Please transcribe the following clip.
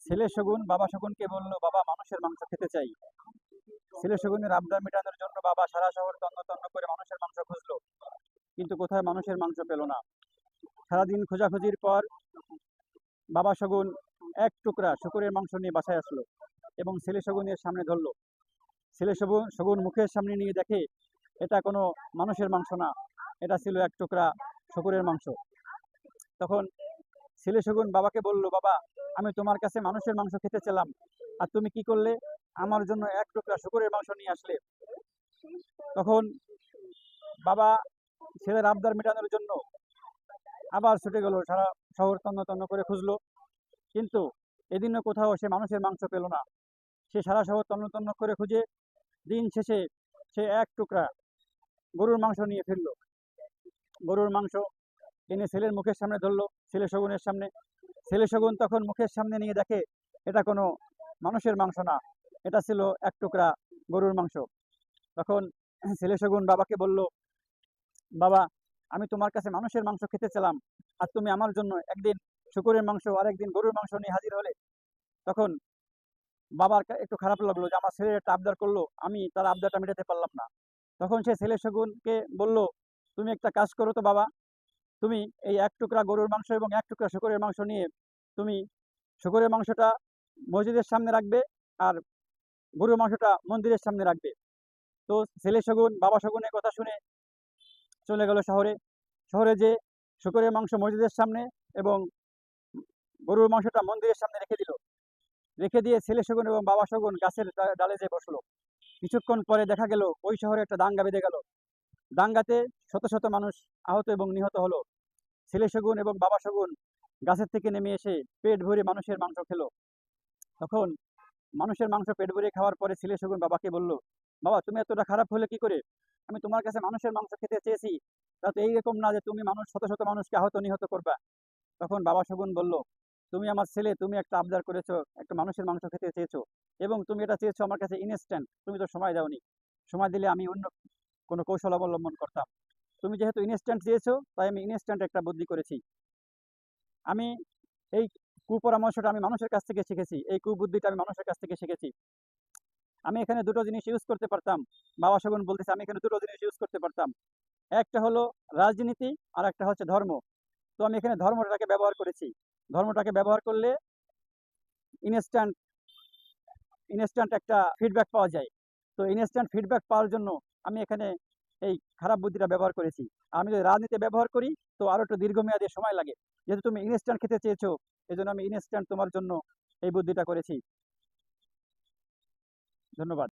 ছেলে শগুন বাবা শগুনকে বলল, বাবা মানুষের মাংস খেতে চাই। ছেলে শগুনের আবদার মেটানোর জন্য বাবা সারা শহর তন্ন তন্ন করে মানুষের মাংস খুঁজলো, কিন্তু কোথায় মানুষের মাংস পেল না। সারাদিন খোঁজাখুঁজির পর বাবা শগুন এক টুকরা শূকরের মাংস নিয়ে বাসায় আসলো এবং ছেলে শগুনের সামনে ধরলো। ছেলে শগুন শগুন মুখের সামনে নিয়ে দেখে এটা কোনো মানুষের মাংস না, এটা ছিল এক টুকরা শূকরের মাংস। তখন ছেলে শগুন বাবাকে বলল, বাবা আমি তোমার কাছে মানুষের মাংস খেতে চেলাম, আর তুমি কি করলে, আমার জন্য এক টুকরা শূকরের মাংস নিয়ে আসলে। তখন বাবা ছেলের আবদার মেটানোর জন্য আবার ছুটে গেল, সারা শহর তন্ন তন্ন করে খুঁজলো, কিন্তু এদিনও কোথাও সে মানুষের মাংস পেল না। সে সারা শহর তন্ন তন্ন করে খুঁজে দিন শেষে সে এক টুকরা গরুর মাংস নিয়ে ফিরল। গরুর মাংস এনে ছেলের মুখের সামনে ধরলো, ছেলে শগুনের সামনে। ছেলে শগুন তখন মুখের সামনে নিয়ে দেখে এটা কোনো মানুষের মাংস না, এটা ছিল এক টুকরা গরুর মাংস। তখন ছেলে শগুন বাবাকে বলল, বাবা আমি তোমার কাছে মানুষের মাংস খেতে চেলাম, আর তুমি আমার জন্য একদিন শূকরের মাংস আর একদিন গরুর মাংস নিয়ে হাজির হলে। তখন বাবার একটু খারাপ লাগলো যে আমার ছেলে একটা আবদার করলো, আমি তার আবদারটা মেটাতে পারলাম না। তখন সে ছেলে শগুনকে বলল, তুমি একটা কাজ করো তো বাবা, তুমি এই এক টুকরা গরুর মাংস এবং এক টুকরা শূকরের মাংস নিয়ে তুমি শূকরের মাংসটা মসজিদের সামনে রাখবে, আর গরুর মাংসটা মন্দিরের সামনে রাখবে। তো ছেলে শগুন বাবা শগুনের কথা শুনে চলে গেল শহরে। শহরে যে শূকরের মাংস মসজিদের সামনে এবং গরুর মাংসটা মন্দিরের সামনে রেখে দিল। রেখে দিয়ে ছেলে শগুন এবং বাবা শগুন গাছের ডালে যেয়ে বসলো। কিছুক্ষণ পরে দেখা গেল ওই শহরে একটা দাঙ্গা বেঁধে গেল। দাঙ্গাতে শত শত মানুষ আহত এবং নিহত হলো। ছেলে শগুন এবং বাবা শগুন গাছের থেকে নেমে এসে পেট ভরে মানুষের মাংস খেলো। তখন মানুষের মাংস পেট ভরে খাওয়ার পরে ছেলে শগুন বাবাকে বলল, বাবা তুমি এতটা খারাপ হলে কি করে, আমি তোমার কাছে মানুষের মাংস খেতে চেয়েছি, তা তো এইরকম না যে তুমি শত শত মানুষকে আহত নিহত করবা। তখন বাবা শগুন বলল, তুমি আমার ছেলে, তুমি একটা আবদার করেছো, একটা মানুষের মাংস খেতে চেয়েছো, এবং তুমি এটা চেয়েছো আমার কাছে ইনস্ট্যান্ট, তুমি তো সময় দাওনি। সময় দিলে আমি অন্য কোনো কৌশল অবলম্বন করতাম। তুমি যেহেতু ইনস্ট্যান্ট চেয়েছো, তাই আমি ইনস্ট্যান্ট একটা বুদ্ধি করেছি। আমি এই কুপরামর্শটা আমি মানুষের কাছ থেকে শিখেছি, এই কুবুদ্ধিটা আমি মানুষের কাছ থেকে শিখেছি। আমি এখানে দুটো জিনিস ইউজ করতে পারতাম। বাবা শগুন বলতেছে আমি এখানে দুটো জিনিস ইউজ করতে পারতাম, একটা হলো রাজনীতি আর একটা হচ্ছে ধর্ম। তো আমি এখানে ধর্মটাকে ব্যবহার করেছি। ধর্মটাকে ব্যবহার করলে ইনস্ট্যান্ট ইনস্ট্যান্ট একটা ফিডব্যাক পাওয়া যায়। তো ইনস্ট্যান্ট ফিডব্যাক পাওয়ার জন্য আমি এখানে এই খারাপ বুদ্ধিটা ব্যবহার করেছি। আমি যদি রাজনীতি ব্যবহার করি তো আরো একটু দীর্ঘমেয়াদী সময় লাগে। যেহেতু তুমি ইনস্ট্যান্ট খেতে চেয়েছো, এই জন্য আমি ইনস্ট্যান্ট তোমার জন্য এই বুদ্ধিটা করেছি। ধন্যবাদ।